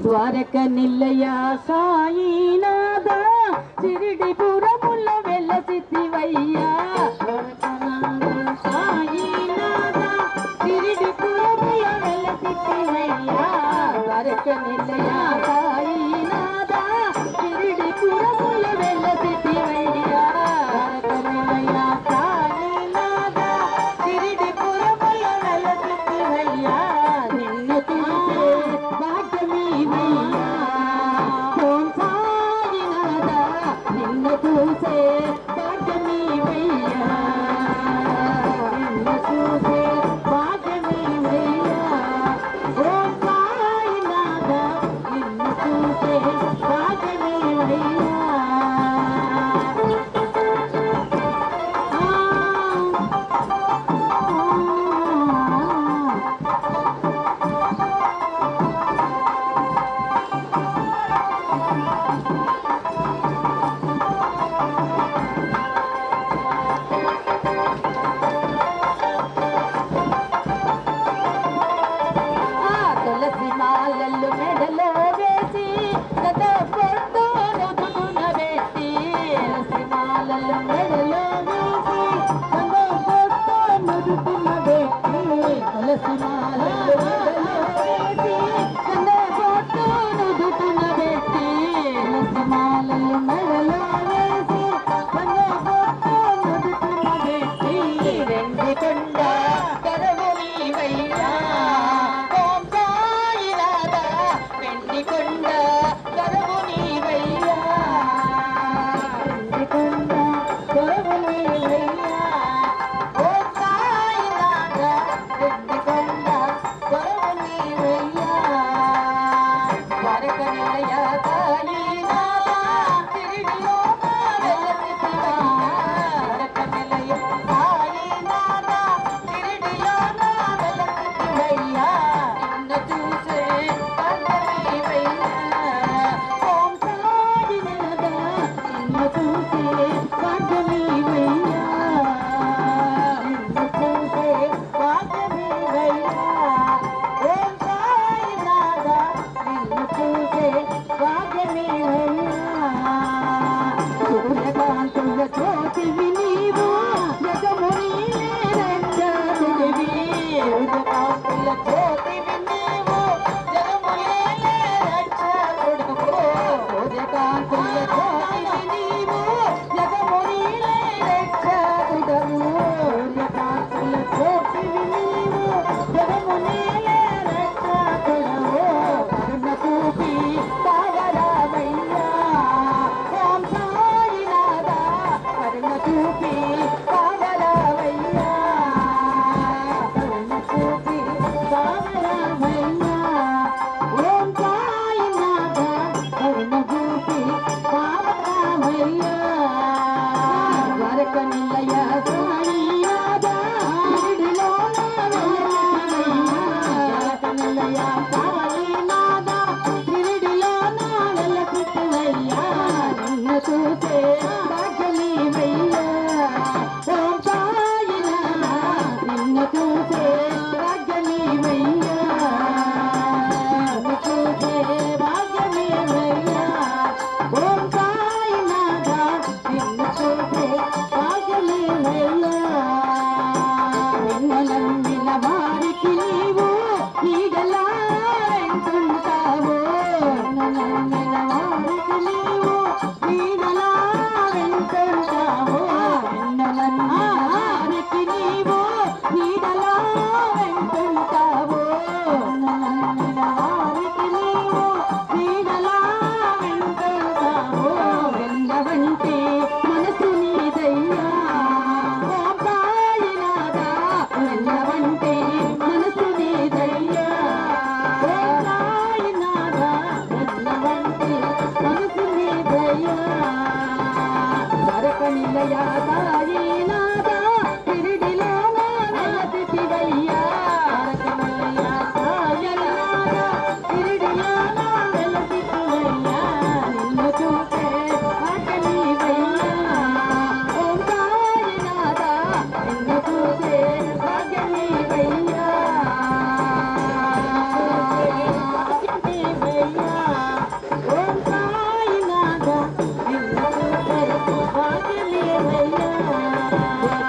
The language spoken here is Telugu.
ద్వారక నిలయ సాయినాథ షిరిడిపురములో వెలసితివయ్యా సాయినాథ షిరిడిపురములో వెలసితివయ్యా ద్వారక నిలయ సాయినాథ షిరిడిపురములో వెలసితివయ్యా ద్వారక నిలయ సాయినాథ షిరిడిపురములో వెలసితివయ్యా నిన్ను చూసే భాగ్యమీవయ్యా ఓం సాయినాథ నిన్ను చూసే భాగ్యమీవయ్యా నిన్ను చూసే భాగ్యమీవయ్యా ఓం సాయినాథ నిన్ను చూసే భాగ్యమీవయ్యా తులసి మాలలు మెడలో వేసి గద పొట్టు నుదుటున పెట్టి తులసి మాలలు మెడలో వేసి గద పొట్టు నుదుటున పెట్టి తులసి మాలలు మెడలో వేసి గద పొట్టు నుదుటున పెట్టి తులసి మాలలు మెడలో వేసి గద పొట్టు నుదుటున పెట్టి వెండి కొండ కరవు నీవయ్యా ఓం సాయినాథ వెండి కొండ కరవు నీవయ్యా వెండి కొండ కరవు నీవయ్యా ఓం సాయినాథ వెండి కొండ కరవు నీవయ్యా ద్వారక నిలయ సాయినాథ షిరిడిలో వెలసితివయ్యా ద్వారక నిలయ సాయినాథ షిరిడిలో వెలసితివయ్యా నిన్ను చూసే భాగ్యమీవయ్యా ఓం సాయినాథ నిన్ను చూసే భాగ్యమీవయ్యా నిన్ను చూసే భాగ్యమీవయ్యా ఓం సాయినాథ నిన్ను చూసే భాగ్యమీవయ్యా సూర్యకాంతుల జ్యోతివి నీవు జగమునిలే రక్షకుడివి సూర్యకాంతుల జ్యోతివి నీవు జగమునిలే రక్షకుడివి సూర్యకాంతుల జ్యోతివి నీవు జగమునిలే రక్షకుడవు సూర్యకాంతుల జ్యోతివి నీవు జగమునిలే రక్షకుడవు కరుణ చూపి కావరావయ్యా ఓం సాయినాథ కరుణ చూపి కావరావయ్యా కరుణ చూపి కావరావయ్యా ఓం సాయినాథ కరుణ చూపి కావరావయ్యా ద్వారక నిలయ సాయినాథ షిరిడిలో ద్వారక నిలయ సాయినాథ షిరిడిలో వెలసితివయ్యా నిన్ను చూసే భాగ్యమీవయ్యా ఓం సాయినాథ నిన్ను చూసే భాగ్యమీవయ్యా నిన్ను చూసే భాగ్యమీవయ్యా ఓం సాయినాథ నిన్ను చూసే భాగ్యమీవయ్యా నిన్ను నమ్మిన వారికి నీవు నీడలా వెంటుంటావు నిన్ను నమ్మిన వారికి నీవు నీడలా వెంటుంటావు నిన్ను నమ్మిన వారికి నీవు నీడలా వెంటుంటావు నిన్ను నమ్మిన వారికి నీవు నీడలా వెంటుంటావు వెళ్ళవంటే మనసు నీదయ్యా ఓం సాయినాథ వెళ్ళవంటే మనసు నీదయ్యా ఓం సాయినాథ వెళ్ళవంటే మనసు నీదయ్యా ద్వారక నిలయ సాయినాథ షిరిడిలో వెలసితివయ్యా ద్వారక నిలయ సాయినాథ షిరిడిలో వెలసితివయ్యా నిన్ను చూసే భాగ్యమీవయ్యా ఓం సాయినాథ నిన్ను చూసే భాగ్యమీవయ్యా దేవయ్యా